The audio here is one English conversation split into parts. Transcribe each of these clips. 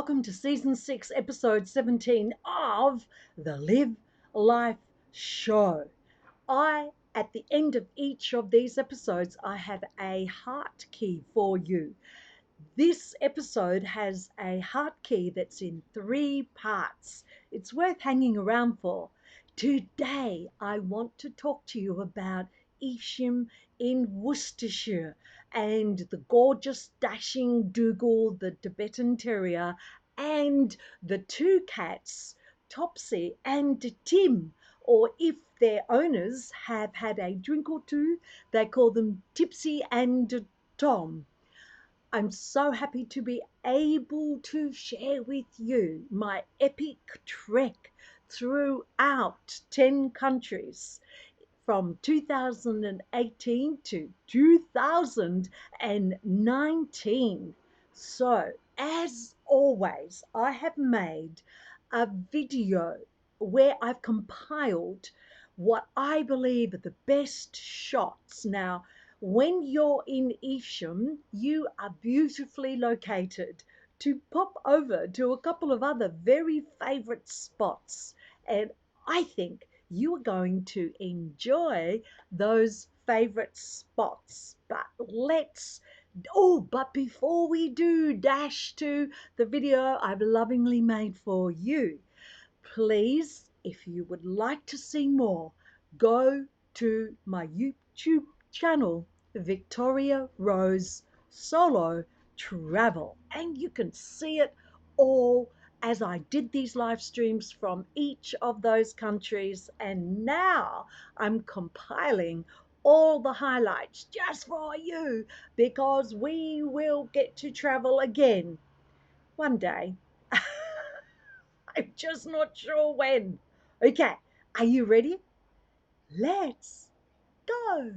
welcome to Season 6, Episode 17 of the Live Life Show. At the end of each of these episodes, I have a heart key for you. This episode has a heart key that's in 3 parts. It's worth hanging around for. Today, I want to talk to you about Evesham in Worcestershire and the gorgeous, dashing Dougal, the Tibetan Terrier, and the 2 cats, Topsy and Tim, or if their owners have had a drink or two, they call them Tipsy and Tom. I'm so happy to be able to share with you my epic trek throughout 10 countries from 2018 to 2019. So, as always, I have made a video where I've compiled what I believe are the best shots. Now, when you're in Evesham, you are beautifully located to pop over to a couple of other very favourite spots. And I think you are going to enjoy those favourite spots. But before we do dash to the video I've lovingly made for you, please, if you would like to see more, go to my YouTube channel, Victoria Rose Solo Travel, and you can see it all as I did these live streams from each of those countries. And now I'm compiling all the highlights just for you, because we will get to travel again one day. I'm just not sure when. Okay, are you ready? Let's go.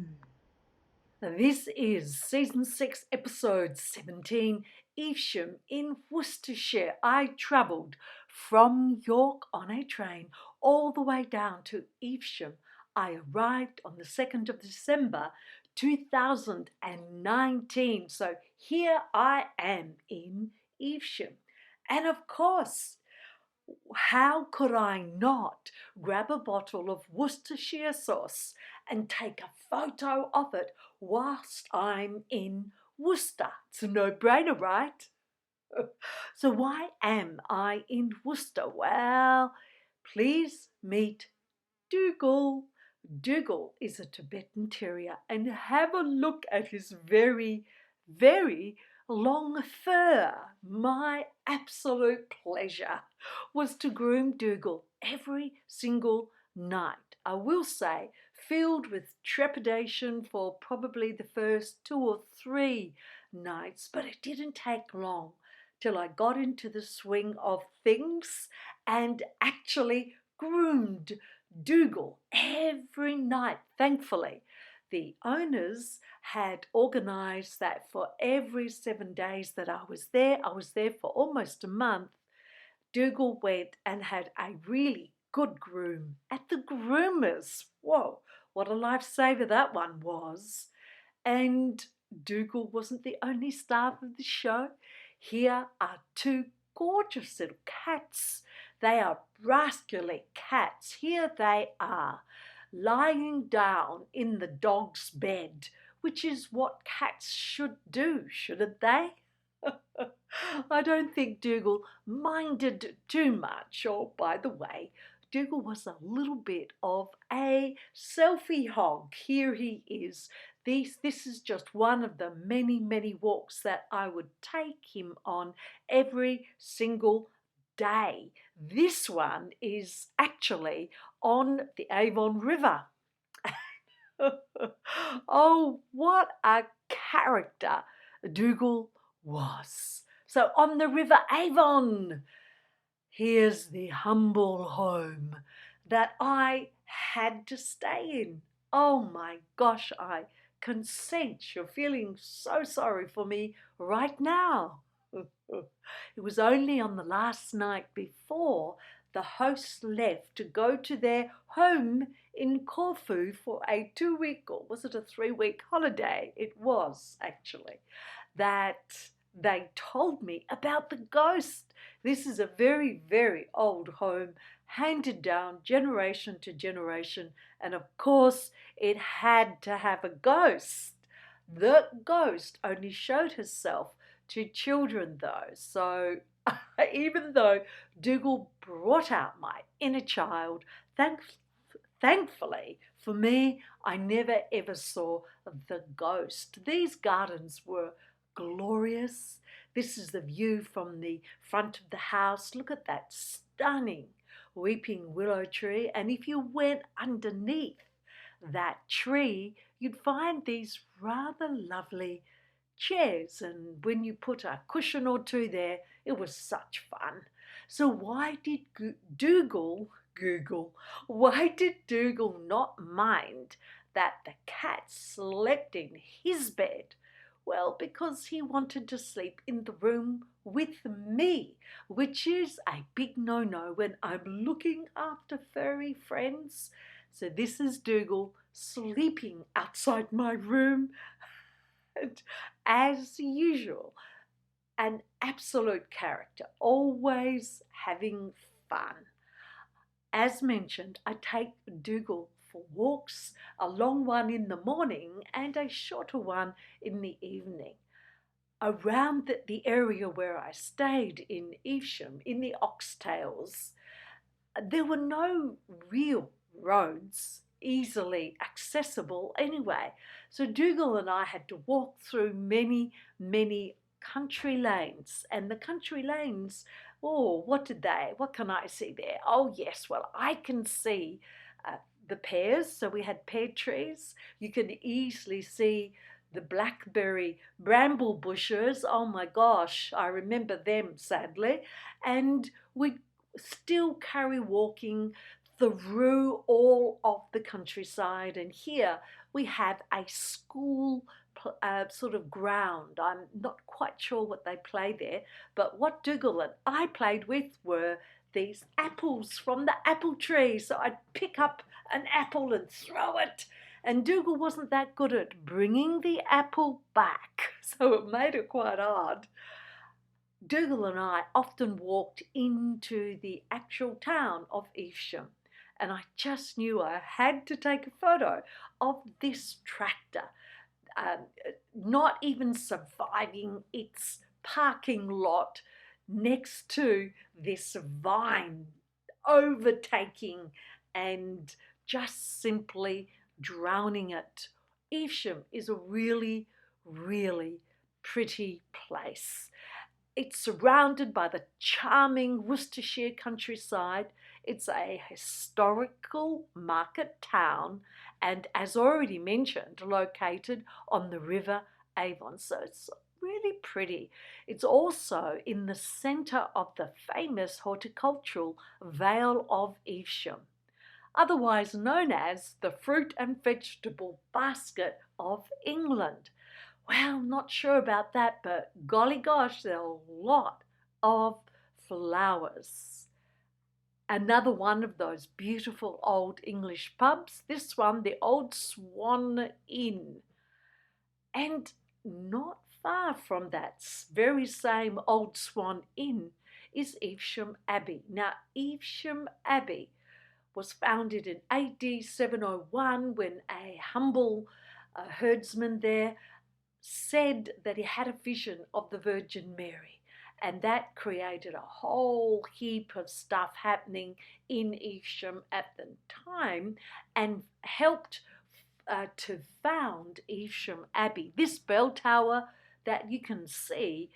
This is Season 6, Episode 17, Evesham in Worcestershire. I travelled from York on a train all the way down to Evesham. I arrived on the 2nd of December 2019. So here I am in Evesham. And of course, how could I not grab a bottle of Worcestershire sauce and take a photo of it whilst I'm in Worcester? It's a no-brainer, right? So why am I in Worcester? Well, please meet Dougal. Dougal is a Tibetan Terrier, and have a look at his very, very long fur. My absolute pleasure was to groom Dougal every single night. I will say, filled with trepidation for probably the first 2 or 3 nights, but it didn't take long till I got into the swing of things and actually groomed Dougal every night. Thankfully, the owners had organised that for every 7 days that I was there for almost a month, Dougal went and had a really good groom at the groomers. Whoa, what a lifesaver that one was. And Dougal wasn't the only star of the show. Here are 2 gorgeous little cats. They are rascally cats. Here they are, lying down in the dog's bed, which is what cats should do, shouldn't they? I don't think Dougal minded too much. Oh, by the way, Dougal was a little bit of a selfie hog. Here he is. This is just one of the many, many walks that I would take him on every single day. This one is actually on the Avon River. Oh, what a character Dougal was. So on the River Avon, here's the humble home that I had to stay in. Oh my gosh, I can sense you're feeling so sorry for me right now. It was only on the last night before the hosts left to go to their home in Corfu for a 2-week, or was it a 3-week holiday? It was actually, that they told me about the ghost. This is a very, very old home, handed down generation to generation, and of course, it had to have a ghost. The ghost only showed herself to children, though, so even though Dougal brought out my inner child, thankfully for me, I never ever saw the ghost. These gardens were glorious. This is the view from the front of the house. Look at that stunning weeping willow tree. And if you went underneath that tree, you'd find these rather lovely chairs. And when you put a cushion or two there, it was such fun. So why did why did Dougal not mind that the cat slept in his bed? Well, because he wanted to sleep in the room with me, which is a big no-no when I'm looking after furry friends. So this is Dougal sleeping outside my room. And as usual, an absolute character, always having fun. As mentioned, I take Dougal for walks, a long one in the morning and a shorter one in the evening. Around the area where I stayed in Evesham, in the Oxtails, there were no real roads easily accessible anyway. So Dougal and I had to walk through many, many country lanes. And the country lanes, oh, what can I see there? Oh, yes, well, I can see the pears. So we had pear trees. You can easily see the blackberry bramble bushes. Oh my gosh, I remember them sadly. And we still carry walking through all of the countryside. And here we have a school sort of ground. I'm not quite sure what they play there, but what Dougal and I played with were these apples from the apple tree. So I'd pick up an apple and throw it. And Dougal wasn't that good at bringing the apple back, so it made it quite hard. Dougal and I often walked into the actual town of Evesham, and I just knew I had to take a photo of this tractor, not even surviving its parking lot next to this vine, overtaking and just simply drowning it. Evesham is a really, really pretty place. It's surrounded by the charming Worcestershire countryside. It's a historical market town and, as already mentioned, located on the River Avon. So it's really pretty. It's also in the centre of the famous horticultural Vale of Evesham, otherwise known as the fruit and vegetable basket of England. Well, not sure about that, but golly gosh, there are a lot of flowers. Another one of those beautiful old English pubs, this one, the Old Swan Inn. And not far from that very same Old Swan Inn is Evesham Abbey. Now, Evesham Abbey was founded in AD 701 when a humble herdsman there said that he had a vision of the Virgin Mary, and that created a whole heap of stuff happening in Evesham at the time and helped to found Evesham Abbey. This bell tower that you can see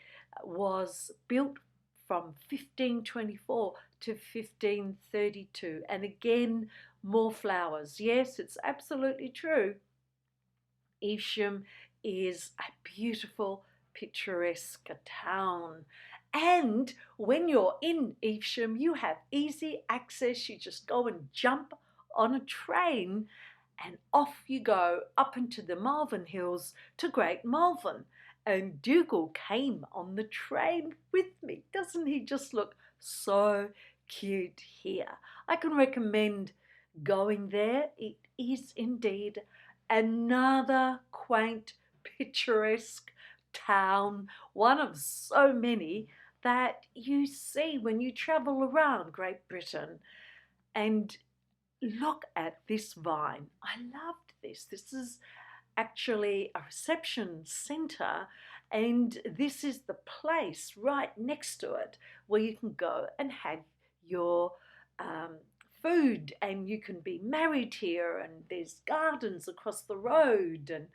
was built from 1524 to 1532, and again more flowers. Yes, it's absolutely true. Evesham is a beautiful, picturesque town. And when you're in Evesham, you have easy access. You just go and jump on a train and off you go up into the Malvern Hills to Great Malvern. And Dougal came on the train with me. Doesn't he just look so cute here? I can recommend going there. It is indeed another quaint, picturesque town, one of so many that you see when you travel around Great Britain. And look at this vine. I loved this. This is actually a reception centre, and this is the place right next to it where you can go and have your food, and you can be married here, and there's gardens across the road, and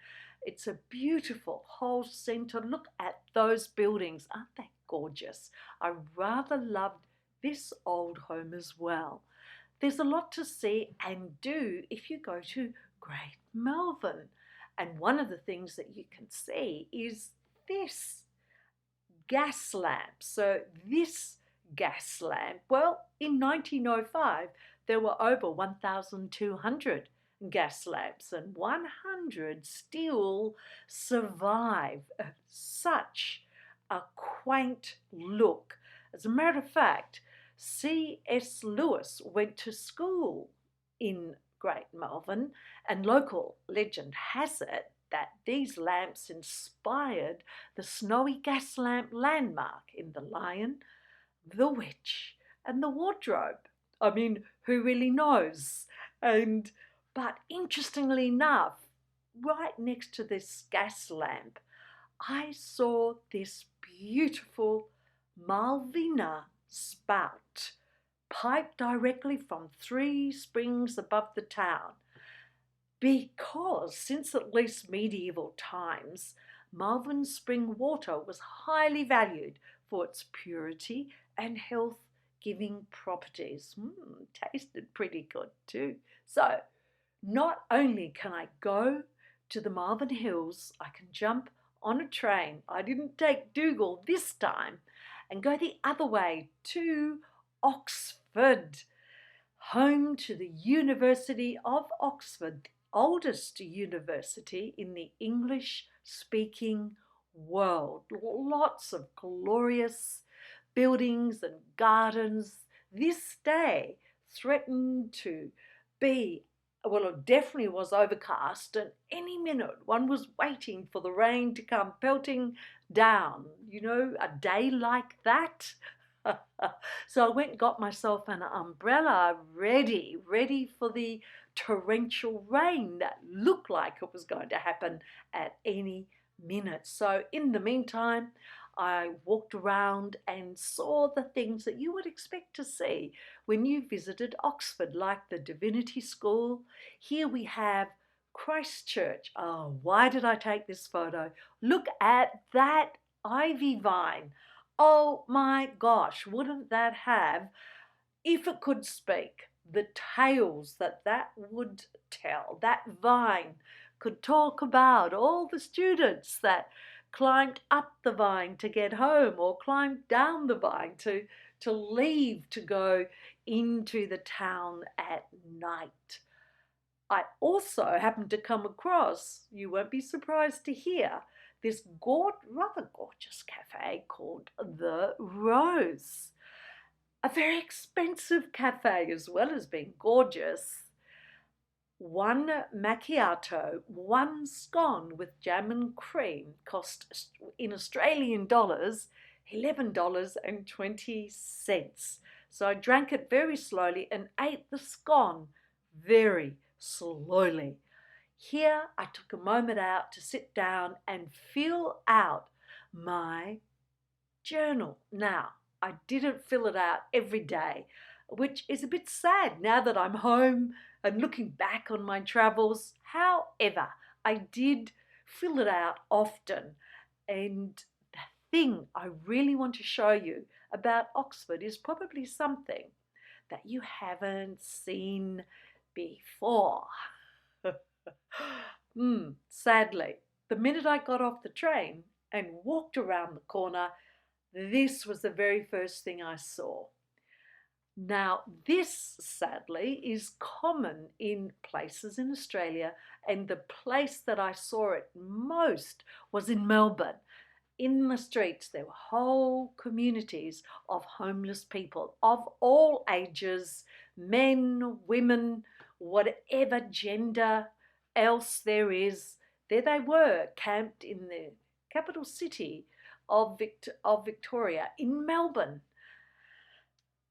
it's a beautiful whole centre. Look at those buildings. Aren't they gorgeous? I rather loved this old home as well. There's a lot to see and do if you go to Great Malvern. And one of the things that you can see is this gas lamp. So this gas lamp, well, in 1905, there were over 1,200 gas lamps, and 100 still survive. Such a quaint look. As a matter of fact, C.S. Lewis went to school in Great Malvern, and local legend has it that these lamps inspired the snowy gas lamp landmark in The Lion, the Witch, and the Wardrobe. I mean, who really knows? But interestingly enough, right next to this gas lamp, I saw this beautiful Malvina spout piped directly from 3 springs above the town, because since at least medieval times, Malvern spring water was highly valued for its purity and health-giving properties. Tasted pretty good too. So not only can I go to the Malvern Hills, I can jump on a train. I didn't take Dougal this time, and go the other way to Oxford, home to the University of Oxford, the oldest university in the English-speaking world. Lots of glorious buildings and gardens. This day threatened to be, well, it definitely was overcast, and any minute one was waiting for the rain to come pelting down. You know, a day like that. So I went and got myself an umbrella ready for the torrential rain that looked like it was going to happen at any minute. So in the meantime, I walked around and saw the things that you would expect to see when you visited Oxford, like the Divinity School. Here we have Christ Church. Oh, why did I take this photo? Look at that ivy vine. Oh my gosh, wouldn't that have, if it could speak, the tales that would tell? That vine could talk about all the students that climbed up the vine to get home, or climbed down the vine to leave to go into the town at night. I also happened to come across, you won't be surprised to hear, this rather gorgeous cafe called The Rose. A very expensive cafe as well as being gorgeous. 1 macchiato, 1 scone with jam and cream cost in Australian dollars $11.20. So I drank it very slowly and ate the scone very slowly. Here I took a moment out to sit down and fill out my journal. Now, I didn't fill it out every day, which is a bit sad now that I'm home and looking back on my travels. However, I did fill it out often, and the thing I really want to show you about Oxford is probably something that you haven't seen before. Sadly, the minute I got off the train and walked around the corner, this was the very first thing I saw. Now, this, sadly, is common in places in Australia, and the place that I saw it most was in Melbourne. In the streets, there were whole communities of homeless people of all ages, men, women, whatever gender else there is. There they were, camped in the capital city of Victoria, in Melbourne.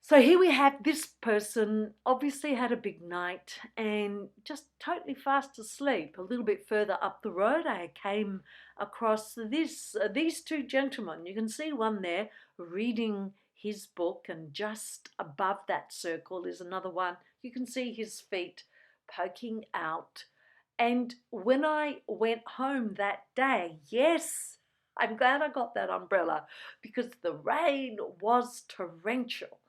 So here we have this person obviously had a big night and just totally fast asleep. A little bit further up the road, I came across these two gentlemen. You can see one there reading his book, and just above that circle is another one. You can see his feet poking out. And when I went home that day, yes, I'm glad I got that umbrella because the rain was torrential.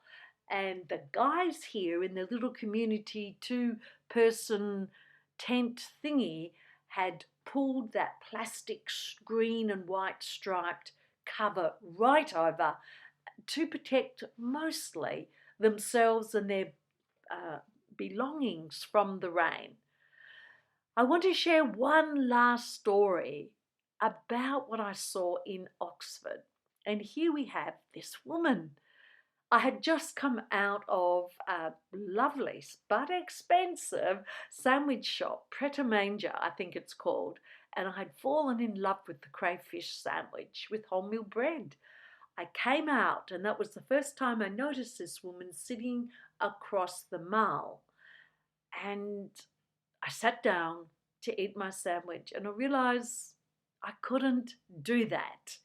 And the guys here in the little community 2-person tent thingy had pulled that plastic green and white striped cover right over to protect mostly themselves and their belongings from the rain. I want to share one last story about what I saw in Oxford. And here we have this woman. I had just come out of a lovely but expensive sandwich shop, Pret a Manger, I think it's called, and I had fallen in love with the crayfish sandwich with wholemeal bread. I came out, and that was the first time I noticed this woman sitting across the mall. And I sat down to eat my sandwich, and I realised I couldn't do that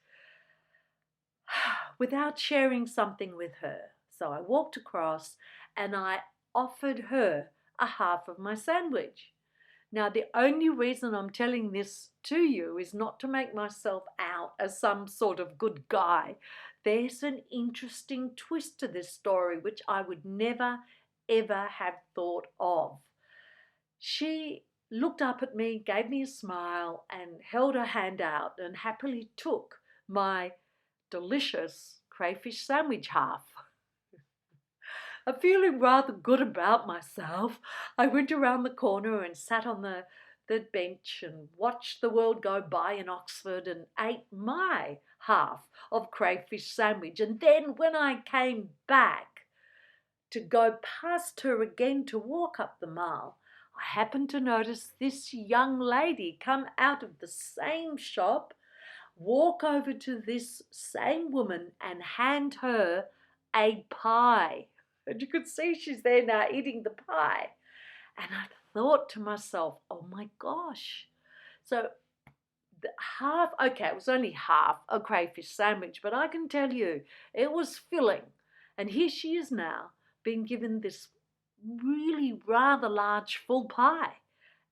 without sharing something with her. So I walked across and I offered her a half of my sandwich. Now, the only reason I'm telling this to you is not to make myself out as some sort of good guy. There's an interesting twist to this story which I would never, ever have thought of. She looked up at me, gave me a smile, and held her hand out and happily took my delicious crayfish sandwich half. I'm feeling rather good about myself. I went around the corner and sat on the bench and watched the world go by in Oxford and ate my half of crayfish sandwich. And then when I came back to go past her again to walk up the mall, I happened to notice this young lady come out of the same shop, walk over to this same woman and hand her a pie. And you could see she's there now eating the pie. And I thought to myself, oh my gosh. So it was only half a crayfish sandwich, but I can tell you it was filling. And here she is now being given this really rather large full pie.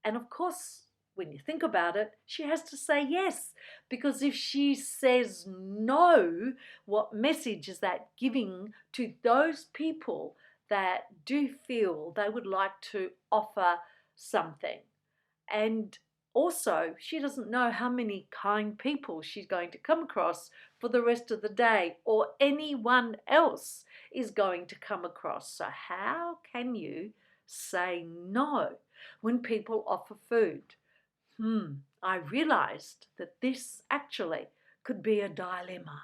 And of course, when you think about it, she has to say yes, because if she says no, what message is that giving to those people that do feel they would like to offer something? And also, she doesn't know how many kind people she's going to come across for the rest of the day, or anyone else is going to come across. So how can you say no when people offer food? I realized that this actually could be a dilemma.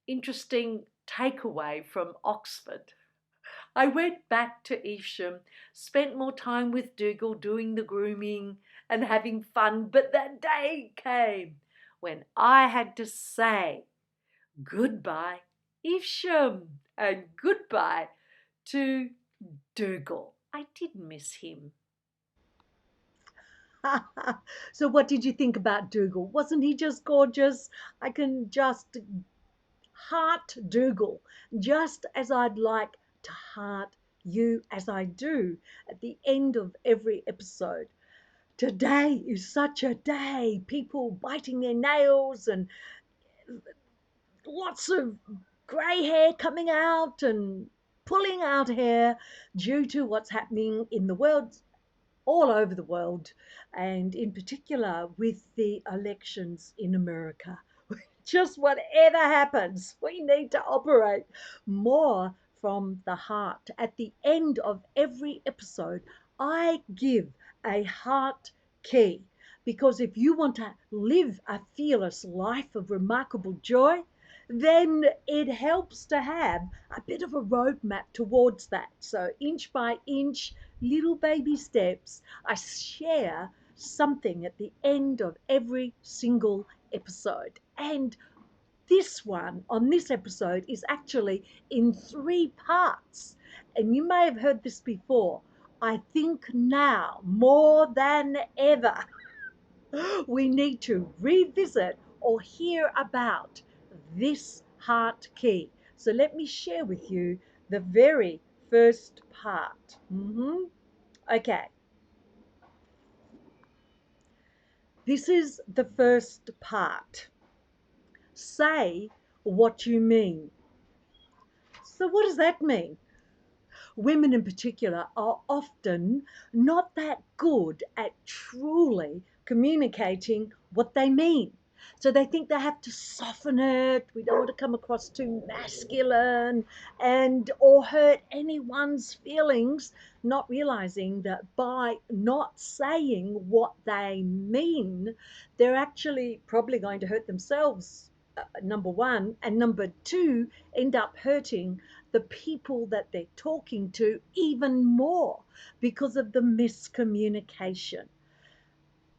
Interesting takeaway from Oxford. I went back to Evesham, spent more time with Dougal doing the grooming and having fun, but that day came when I had to say goodbye, Evesham, and goodbye to Dougal. I did miss him. So what did you think about Dougal? Wasn't he just gorgeous? I can just heart Dougal, just as I'd like to heart you as I do at the end of every episode. Today is such a day. People biting their nails and lots of grey hair coming out and pulling out hair due to what's happening in the world, all over the world, and in particular with the elections in America. Just whatever happens, we need to operate more from the heart. At the end of every episode, I give a heart key, because if you want to live a fearless life of remarkable joy, then it helps to have a bit of a roadmap towards that. So, inch by inch, little baby steps, I share something at the end of every single episode. And this one on this episode is actually in three parts. And you may have heard this before. I think now more than ever we need to revisit or hear about this heart key. So let me share with you the very first part. Okay, this is the first part. Say what you mean. So, what does that mean? Women in particular are often not that good at truly communicating what they mean. So they think they have to soften it. We don't want to come across too masculine and or hurt anyone's feelings, not realizing that by not saying what they mean, they're actually probably going to hurt themselves, number one, and number two, end up hurting the people that they're talking to even more because of the miscommunication.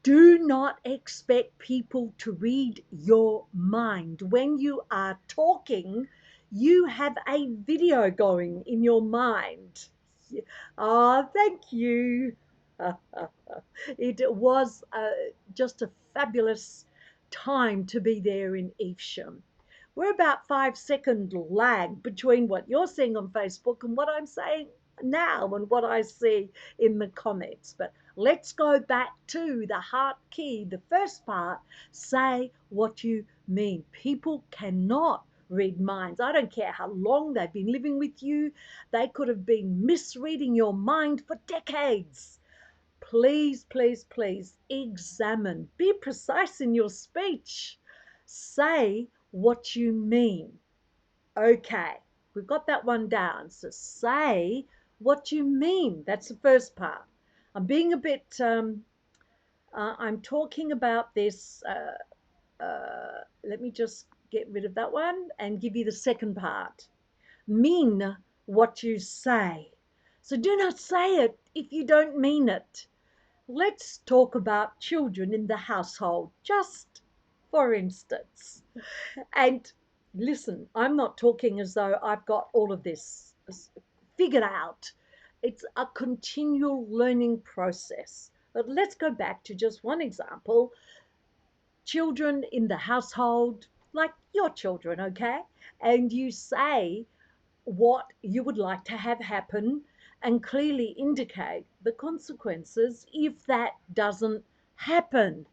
Do not expect people to read your mind. When you are talking, you have a video going in your mind. Oh, thank you. It was just a fabulous time to be there in Evesham. We're about 5 second lag between what you're seeing on Facebook and what I'm saying now and what I see in the comments. But let's go back to the heart key, the first part. Say what you mean. People cannot read minds. I don't care how long they've been living with you. They could have been misreading your mind for decades. Please, please, please examine. Be precise in your speech. Say what you mean. Okay, we've got that one down. So say what you mean. That's the first part. I'm being a bit, I'm talking about this. Let me just get rid of that one and give you the second part. Mean what you say. So do not say it if you don't mean it. Let's talk about children in the household, just for instance. And listen, I'm not talking as though I've got all of this figured out. It's a continual learning process. But let's go back to just one example. Children in the household, like your children, okay? And you say what you would like to have happen and clearly indicate the consequences if that doesn't happen.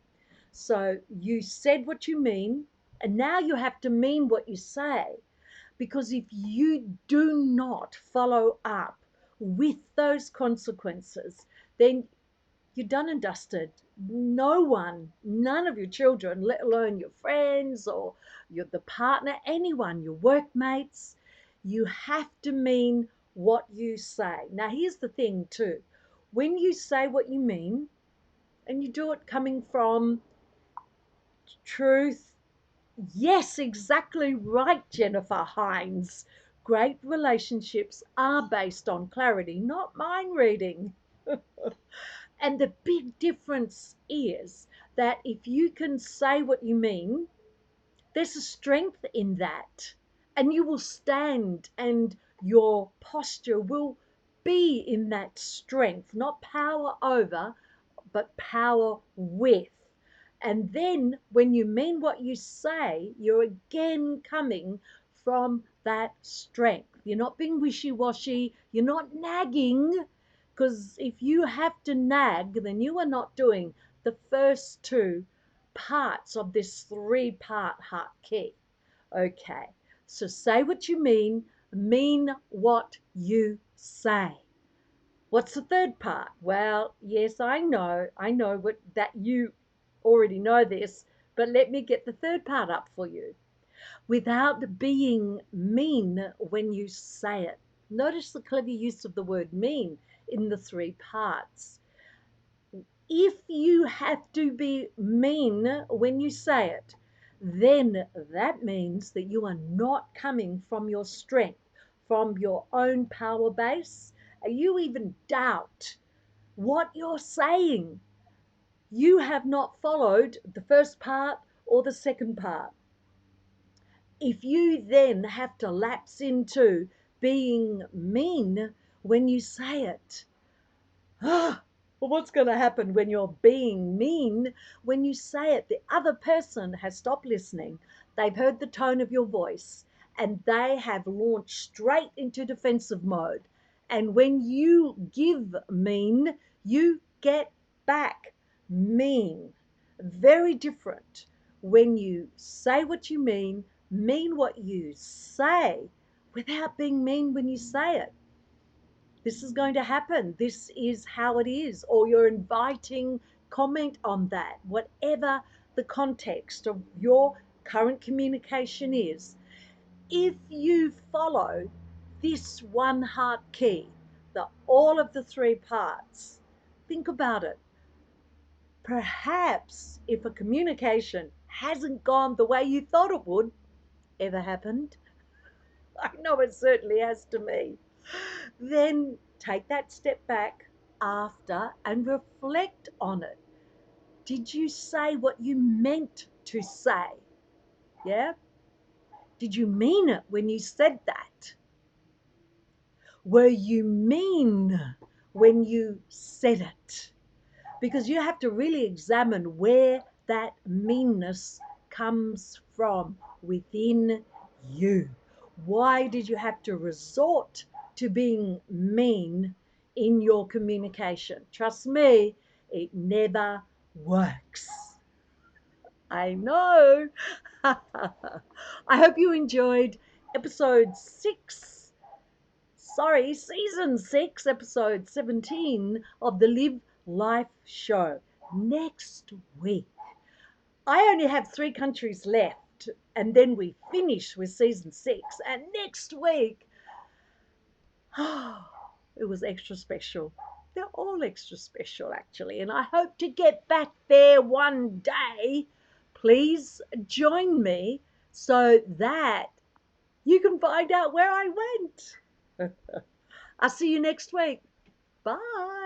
So you said what you mean, and now you have to mean what you say, because if you do not follow up with those consequences, then you're done and dusted. No one, none of your children, let alone your friends or the partner, anyone, your workmates, you have to mean what you say. Now, here's the thing, too. When you say what you mean, and you do it coming from truth, yes, exactly right, Jennifer Hines. Great relationships are based on clarity, not mind reading. And the big difference is that if you can say what you mean, there's a strength in that. And you will stand and your posture will be in that strength, not power over, but power with. And then when you mean what you say, you're again coming from that strength. You're not being wishy washy, you're not nagging, because if you have to nag, then you are not doing the first two parts of this three-part heart key. Okay, so say what you mean what you say. What's the third part? Well, yes, I know what that you already know this, but let me get the third part up for you. Without being mean when you say it. Notice the clever use of the word mean in the three parts. If you have to be mean when you say it, then that means that you are not coming from your strength, from your own power base. You even doubt what you're saying. You have not followed the first part Or the second part, if you then have to lapse into being mean when you say it, well, what's going to happen when you're being mean? When you say it, the other person has stopped listening. They've heard the tone of your voice and they have launched straight into defensive mode. And when you give mean, you get back mean. Very different when you say what you mean what you say without being mean when you say it. This is going to happen. This is how it is. Or you're inviting comment on that, whatever the context of your current communication is. If you follow this one heart key, all of the three parts, think about it. Perhaps if a communication hasn't gone the way you thought it would, ever happened? I know it certainly has to me. Then take that step back after and reflect on it. Did you say what you meant to say? Yeah? Did you mean it when you said that? Were you mean when you said it? Because you have to really examine where that meanness comes from within you. Why did you have to resort to being mean in your communication? Trust me, it never works. I know. I hope you enjoyed episode 6. Sorry, season 6, episode 17 of the Live Life Show. Next week, I only have 3 countries left, and then we finish with season 6. And next week, it was extra special. They're all extra special, actually, and I hope to get back there one day. Please join me so that you can find out where I went. I'll see you next week. Bye.